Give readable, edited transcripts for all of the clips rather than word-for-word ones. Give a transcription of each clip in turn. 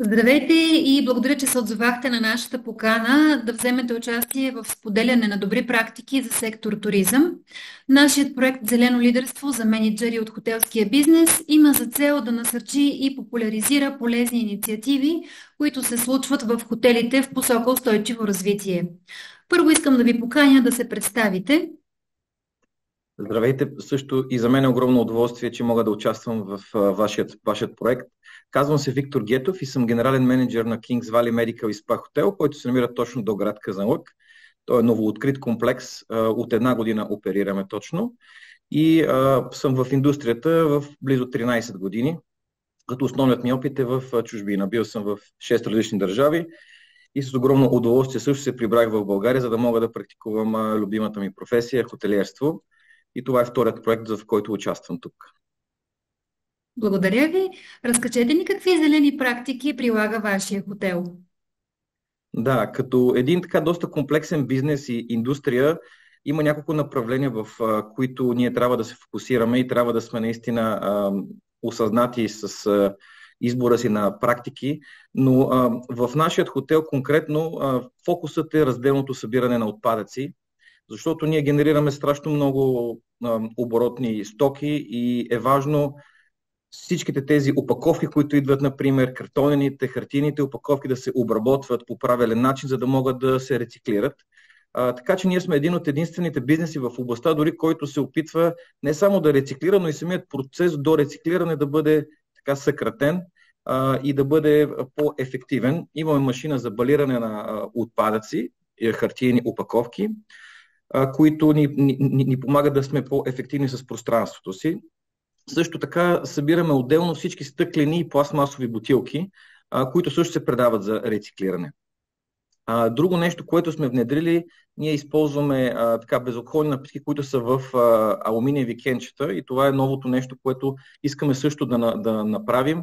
Здравейте и благодаря, че се отзовахте на нашата покана да вземете участие в споделяне на добри практики за сектор туризъм. Нашият проект Зелено лидерство за мениджъри от хотелския бизнес има за цел да насърчи и популяризира полезни инициативи, които се случват в хотелите в посока устойчиво развитие. Първо искам да ви поканя да се представите. Здравейте, също и за мен е огромно удоволствие, че мога да участвам в вашият проект. Казвам се Виктор Гетов и съм генерален менеджер на Kings Valley Medical и Spa Hotel, който се намира точно до град Казанлък. Той е новооткрит комплекс, от една година оперираме точно и съм в индустрията в близо 13 години, като основният ми опит е в чужбина. Бил съм в 6 различни държави и с огромно удоволствие също се прибрах в България, за да мога да практикувам любимата ми професия – хотелиерство. И това е вторият проект, в който участвам тук. Благодаря ви. Разкажете ни какви зелени практики прилага вашия хотел. Да, като един така доста комплексен бизнес и индустрия, има няколко направления, в които ние трябва да се фокусираме и трябва да сме наистина осъзнати с избора си на практики, но в нашия хотел конкретно фокусът е разделното събиране на отпадъци, защото ние генерираме страшно много оборотни стоки и е важно всичките тези опаковки, които идват, например, картонените, хартийните опаковки да се обработват по правилен начин, за да могат да се рециклират. Така че ние сме един от единствените бизнеси в областта, дори който се опитва не само да рециклира, но и самият процес до рециклиране да бъде така съкратен и да бъде по-ефективен. Имаме машина за балиране на отпадъци, хартиени опаковки, които ни помагат да сме по-ефективни с пространството си. Също така събираме отделно всички стъклени и пластмасови бутилки, които също се предават за рециклиране. Друго нещо, което сме внедрили, ние използваме така безотходни напитки, които са в алуминиеви кенчета, и това е новото нещо, което искаме също да направим,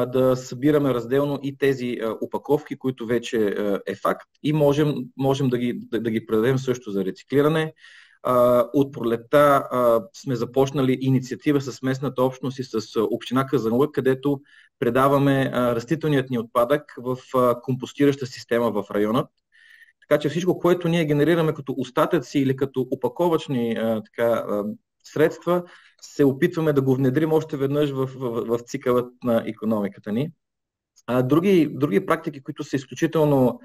да събираме разделно и тези опаковки, които вече е факт, и можем да ги предадем също за рециклиране. От пролетта сме започнали инициатива с местната общност и с община Казанлък, където предаваме растителният ни отпадък в компостираща система в района. Така че всичко, което ние генерираме като остатъци или като опаковъчни средства, се опитваме да го внедрим още веднъж в цикълът на икономиката ни. Други практики, които са изключително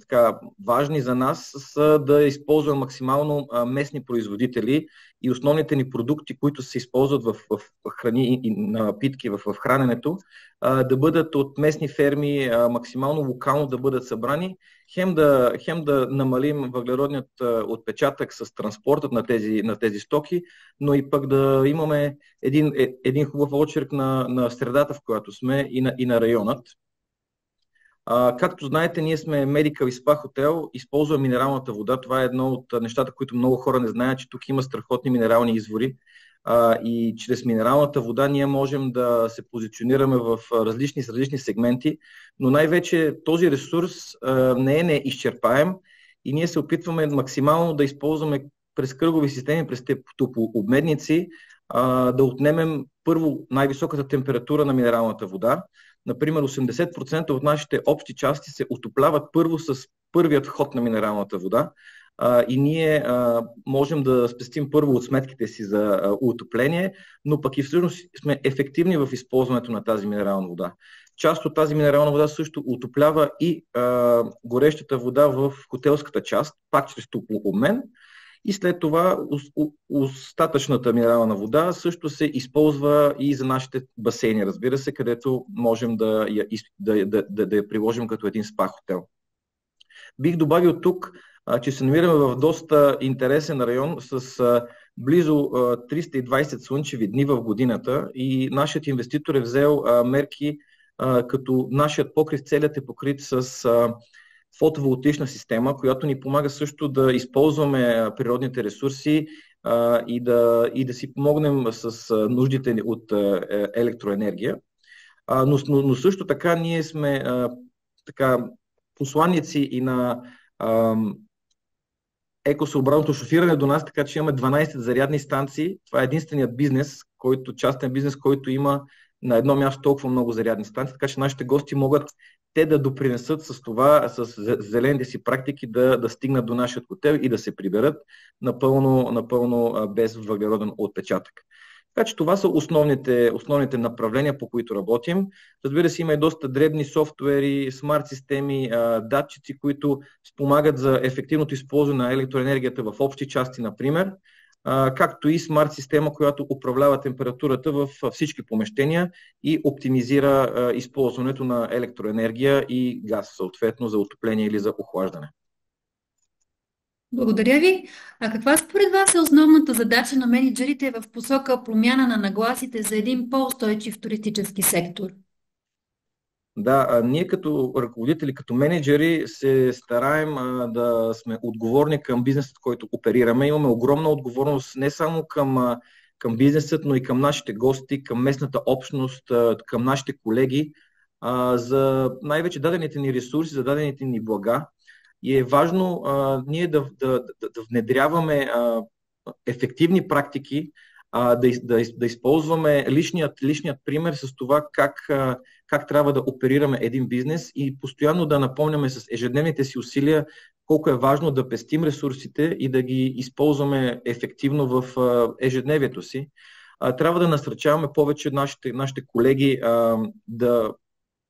така, важни за нас, са да използваме максимално местни производители и основните ни продукти, които се използват в храни и напитки, в храненето, да бъдат от местни ферми, максимално локално да бъдат събрани, хем да намалим въглеродният отпечатък с транспортът на тези стоки, но и пък да имаме един хубав очерк на средата, в която сме, и на районът. Както знаете, ние сме Medical и Spa хотел, използваме минералната вода. Това е едно от нещата, които много хора не знаят, че тук има страхотни минерални извори. И чрез минералната вода ние можем да се позиционираме в различни сегменти, но най-вече този ресурс не е неизчерпаем и ние се опитваме максимално да използваме през кръгови системи, през топлообменници, да отнемем първо най-високата температура на минералната вода. Например, 80% от нашите общи части се отопляват първо с първият ход на минералната вода, и ние можем да спестим първо от сметките си за отопление, но пък и всъщност сме ефективни в използването на тази минерална вода. Част от тази минерална вода също отоплява и горещата вода в хотелската част, пак чрез топлообмен. И след това остатъчната минерална вода също се използва и за нашите басейни, разбира се, където можем да я приложим като един спа хотел. Бих добавил тук, че се намираме в доста интересен район с близо 320 слънчеви дни в годината, и нашият инвеститор е взел мерки, като нашият покрив целият е покрит с фотоволтаична система, която ни помага също да използваме природните ресурси и да си помогнем с нуждите от електроенергия. Но също така ние сме така посланици и на екосъобразното шофиране до нас, така че имаме 12 зарядни станции. Това е единственият частен бизнес, който има на едно място толкова много зарядни станции, така че нашите гости могат те да допринесат с това, с зелените си практики да стигнат до нашия хотел и да се приберат напълно без въглероден отпечатък. Така че това са основните направления, по които работим. Разбира се, има и доста дребни софтуери, смарт системи, датчици, които спомагат за ефективното използване на електроенергията в общи части, например, както и смарт система, която управлява температурата в всички помещения и оптимизира използването на електроенергия и газ, съответно за отопление или за охлаждане. Благодаря ви. А каква според вас е основната задача на мениджърите в посока промяна на нагласите за един по-устойчив туристически сектор? Да, ние като ръководители, като менеджери се стараем да сме отговорни към бизнесът, който оперираме. Имаме огромна отговорност не само към бизнесът, но и към нашите гости, към местната общност, към нашите колеги, за най-вече дадените ни ресурси, за дадените ни блага. И е важно ние да внедряваме ефективни практики, да използваме личният пример с това как трябва да оперираме един бизнес и постоянно да напомняме с ежедневните си усилия колко е важно да пестим ресурсите и да ги използваме ефективно в ежедневието си. Трябва да насърчаваме повече нашите колеги да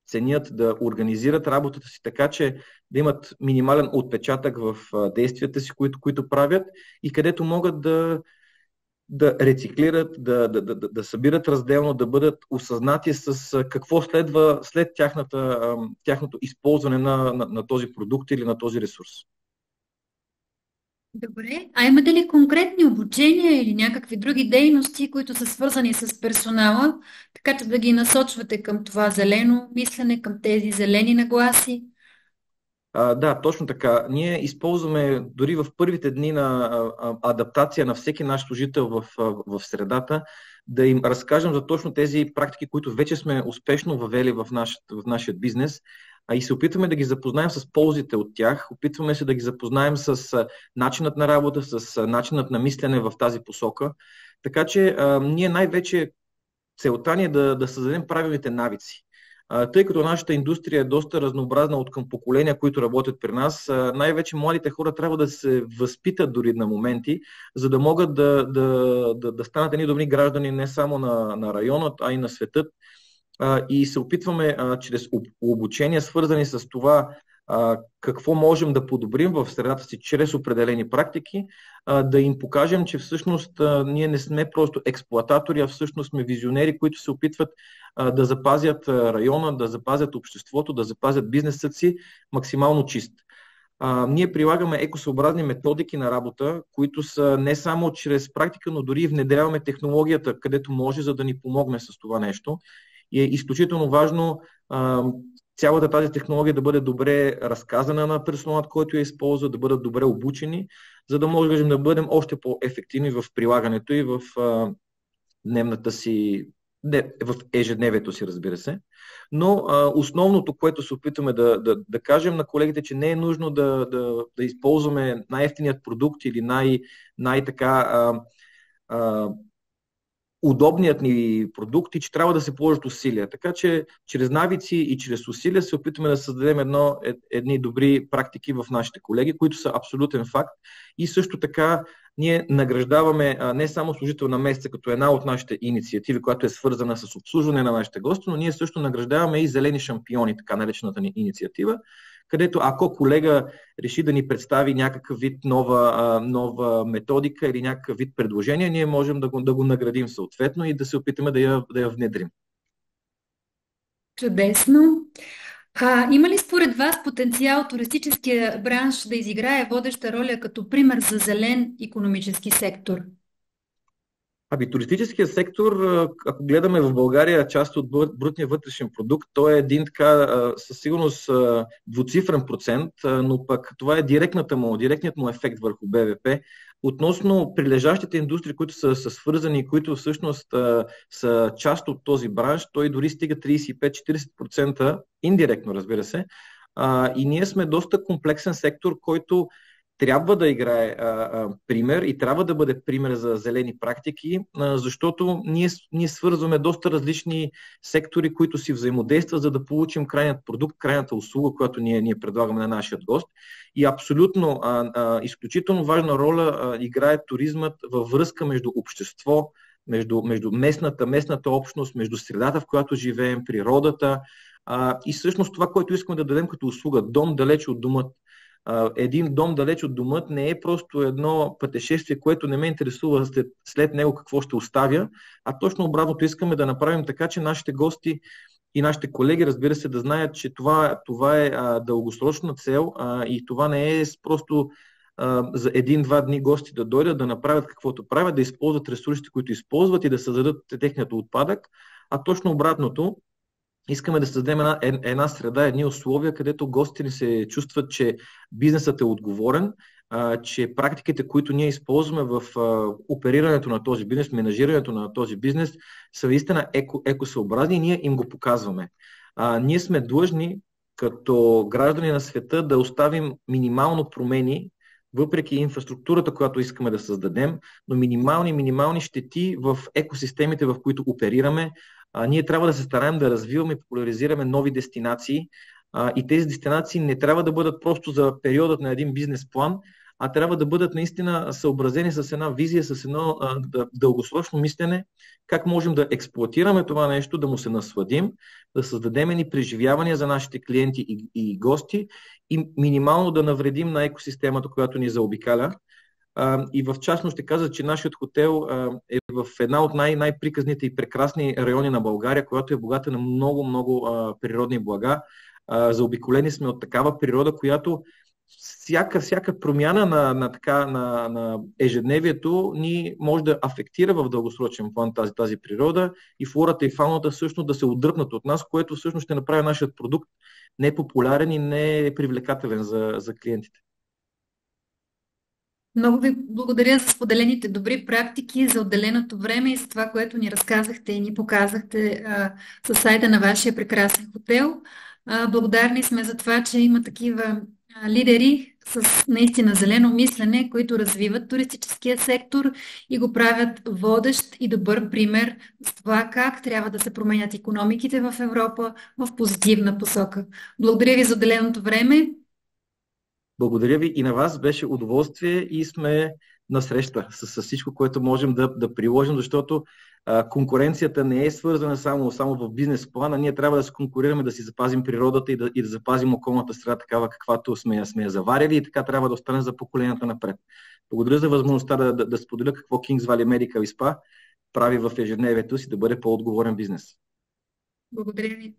ценят, да организират работата си така, че да имат минимален отпечатък в действията си, които правят и където могат да рециклират, да събират разделно, да бъдат осъзнати с какво следва след тяхното използване на този продукт или на този ресурс. Добре. А имате ли конкретни обучения или някакви други дейности, които са свързани с персонала, така че да ги насочвате към това зелено мислене, към тези зелени нагласи? Да, точно така. Ние използваме дори в първите дни на адаптация на всеки наш служител в средата, да им разкажем за точно тези практики, които вече сме успешно въвели в нашия бизнес, и се опитваме да ги запознаем с ползите от тях, опитваме се да ги запознаем с начинът на работа, с начинът на мислене в тази посока. Така че ние най-вече целта ни е да създадем правилните навици. Тъй като нашата индустрия е доста разнообразна от към поколения, които работят при нас, най-вече младите хора трябва да се възпитат дори на моменти, за да могат да станат едни добри граждани не само на района, а и на светът. И се опитваме чрез обучения, свързани с това какво можем да подобрим в средата си чрез определени практики, да им покажем, че всъщност ние не сме просто експлоататори, а всъщност сме визионери, които се опитват да запазят района, да запазят обществото, да запазят бизнесът си максимално чист. Ние прилагаме екосъобразни методики на работа, които са не само чрез практика, но дори внедряваме технологията, където може, за да ни помогне с това нещо. И е изключително важно цялата тази технология да бъде добре разказана на персоналът, който я използва, да бъдат добре обучени, за да можем да бъдем още по-ефективни в прилагането и в в ежедневието си, разбира се. Но основното, което се опитваме да кажем на колегите, че не е нужно да използваме най-евтиният продукт или най-така удобният ни продукт и че трябва да се положат усилия. Така че чрез навици и чрез усилия се опитваме да създадем едни добри практики в нашите колеги, които са абсолютен факт. И също така ние награждаваме не само служител на месеца, като една от нашите инициативи, която е свързана с обслужване на нашите гости, но ние също награждаваме и зелени шампиони, така наречената ни инициатива, където ако колега реши да ни представи някакъв вид нова методика или някакъв вид предложение, ние можем да го наградим съответно и да се опитаме да я внедрим. Чудесно! Има ли според вас потенциал туристическия бранш да изиграе водеща роля като пример за зелен икономически сектор? Туристическия сектор, ако гледаме в България част от брутния вътрешен продукт, той е един така със сигурност двуцифрен процент, но пък това е директният му ефект върху БВП. Относно прилежащите индустрии, които са свързани, които всъщност са част от този бранш, той дори стига 35-40% индиректно, разбира се. И ние сме доста комплексен сектор, който трябва да играе пример и трябва да бъде пример за зелени практики, защото ние свързваме доста различни сектори, които си взаимодействат, за да получим крайният продукт, крайната услуга, която ние предлагаме на нашия гост. И абсолютно изключително важна роля играе туризмът във връзка между общество, между местната общност, между средата, в която живеем, природата. И всъщност това, което искаме да дадем като услуга, дом далеч от дома. Един дом далеч от домът не е просто едно пътешествие, което не ме интересува след него какво ще оставя, а точно обратното, искаме да направим така, че нашите гости и нашите колеги, разбира се, да знаят, че това е дългосрочна цел и това не е просто за един-два дни гости да дойдат, да направят каквото правят, да използват ресурсите, които използват и да създадат техният отпадък, а точно обратното. Искаме да създадем една среда, едни условия, където гостите ни се чувстват, че бизнесът е отговорен, че практиките, които ние използваме в оперирането на този бизнес, менажирането на този бизнес, са наистина екосъобразни и ние им го показваме. Ние сме длъжни, като граждани на света, да оставим минимално промени, въпреки инфраструктурата, която искаме да създадем, но минимални щети в екосистемите, в които оперираме. Ние трябва да се стараем да развиваме и популяризираме нови дестинации и тези дестинации не трябва да бъдат просто за периодът на един бизнес план, а трябва да бъдат наистина съобразени с една визия, с едно дългосрочно мислене, как можем да експлоатираме това нещо, да му се насладим, да създадем едни преживявания за нашите клиенти и гости и минимално да навредим на екосистемата, която ни заобикаля. И в частност ще кажа, че нашият хотел е в една от най-приказните и прекрасни райони на България, която е богата на много природни блага. Заобиколени сме от такава природа, която всяка промяна на ежедневието ни може да афектира в дългосрочен план тази природа и флората и фауната всъщност да се отдръпнат от нас, което всъщност ще направи нашият продукт непопулярен и непривлекателен за клиентите. Много ви благодаря за споделените добри практики, за отделеното време и за това, което ни разказахте и ни показахте със сайта на вашия прекрасен хотел. Благодарни сме за това, че има такива лидери с наистина зелено мислене, които развиват туристическия сектор и го правят водещ и добър пример с това как трябва да се променят икономиките в Европа в позитивна посока. Благодаря ви за отделеното време. Благодаря ви и на вас, беше удоволствие и сме на среща с всичко, което можем да приложим, защото конкуренцията не е свързана само в бизнес плана. Ние трябва да се конкурираме, да си запазим природата и да запазим околната среда такава, каквато сме я заварили и така трябва да остане за поколенията напред. Благодаря за възможността да споделя какво Kings Valley Medical Spa прави в ежедневието си да бъде по-отговорен бизнес. Благодаря ви.